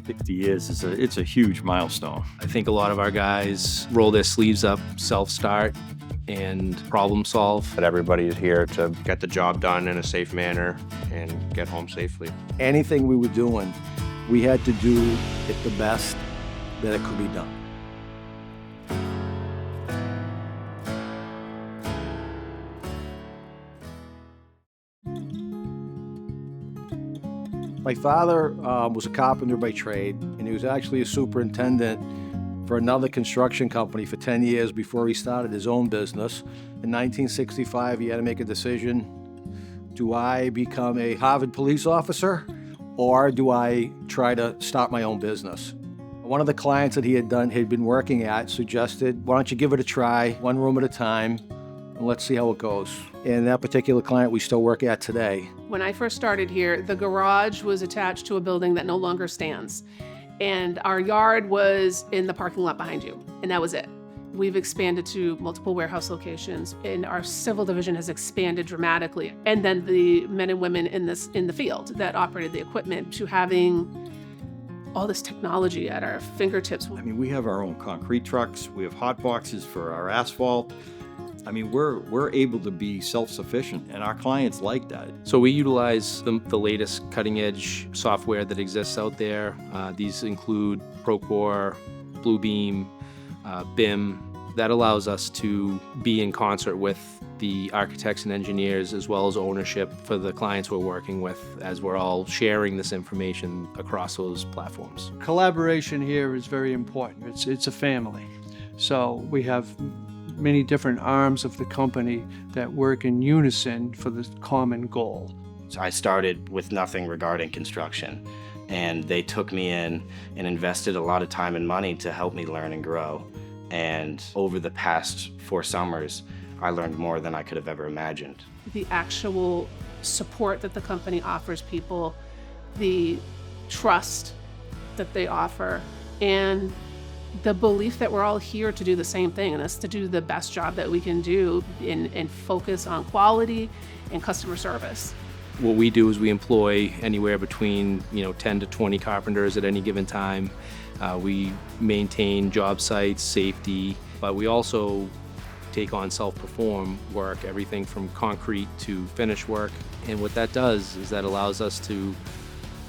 50 years, it's a huge milestone. I think a lot of our guys roll their sleeves up, self-start, and problem solve. That everybody is here to get the job done in a safe manner and get home safely. Anything we were doing, we had to do it the best that it could be done. My father was a carpenter by trade, and he was actually a superintendent for another construction company for 10 years before he started his own business. In 1965, he had to make a decision. Do I become a Harvard police officer, or do I try to start my own business? One of the clients that he'd been working at suggested, why don't you give it a try, one room at a time, and let's see how it goes. And that particular client we still work at today. When I first started here, the garage was attached to a building that no longer stands. And our yard was in the parking lot behind you, and that was it. We've expanded to multiple warehouse locations, and our civil division has expanded dramatically. And then the men and women in the field that operated the equipment, to having all this technology at our fingertips. I mean, we have our own concrete trucks, we have hot boxes for our asphalt. I mean, we're able to be self-sufficient, and our clients like that. So we utilize the latest cutting-edge software that exists out there. These include Procore, Bluebeam, BIM. That allows us to be in concert with the architects and engineers, as well as ownership for the clients we're working with, as we're all sharing this information across those platforms. Collaboration here is very important. It's a family. So we have many different arms of the company that work in unison for the common goal. So I started with nothing regarding construction, and they took me in and invested a lot of time and money to help me learn and grow. And over the past 4 summers, I learned more than I could have ever imagined. The actual support that the company offers people, the trust that they offer, and the belief that we're all here to do the same thing, and that's to do the best job that we can do and focus on quality and customer service. What we do is we employ anywhere between 10 to 20 carpenters at any given time. We maintain job sites, safety, but we also take on self-perform work, everything from concrete to finish work. And what that does is that allows us to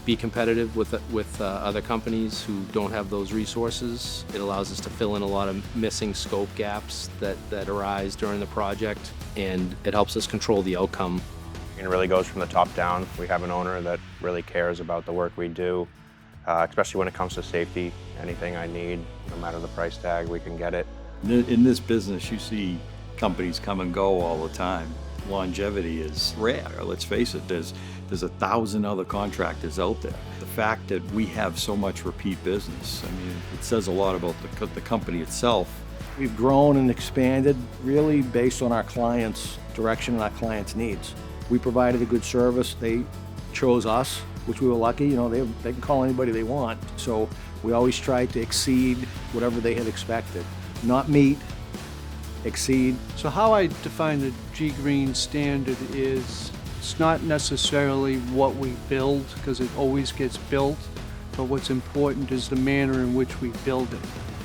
be competitive with other companies who don't have those resources. It allows us to fill in a lot of missing scope gaps that arise during the project, and it helps us control the outcome. It really goes from the top down. We have an owner that really cares about the work we do, especially when it comes to safety. Anything I need, no matter the price tag, we can get it. In this business, you see companies come and go all the time. Longevity is rare, let's face it. There's 1,000 other contractors out there. The fact that we have so much repeat business, I mean, it says a lot about the company itself. We've grown and expanded really based on our clients' direction and our clients' needs. We provided a good service. They chose us, which we were lucky. They can call anybody they want. So we always tried to exceed whatever they had expected. Not meet, exceed. So how I define the Greene standard is, it's not necessarily what we build, because it always gets built, but what's important is the manner in which we build it.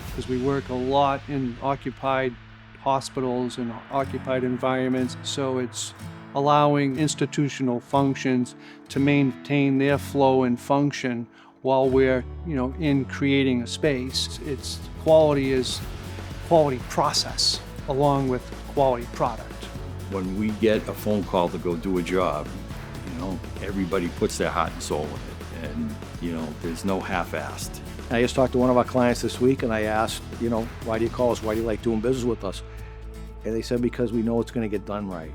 Because we work a lot in occupied hospitals and occupied environments, so it's allowing institutional functions to maintain their flow and function while we're, in creating a space. It's quality process along with quality product. When we get a phone call to go do a job, everybody puts their heart and soul in it, and there's no half-assed. I just talked to one of our clients this week, and I asked, why do you call us? Why do you like doing business with us? And they said, because we know it's going to get done right.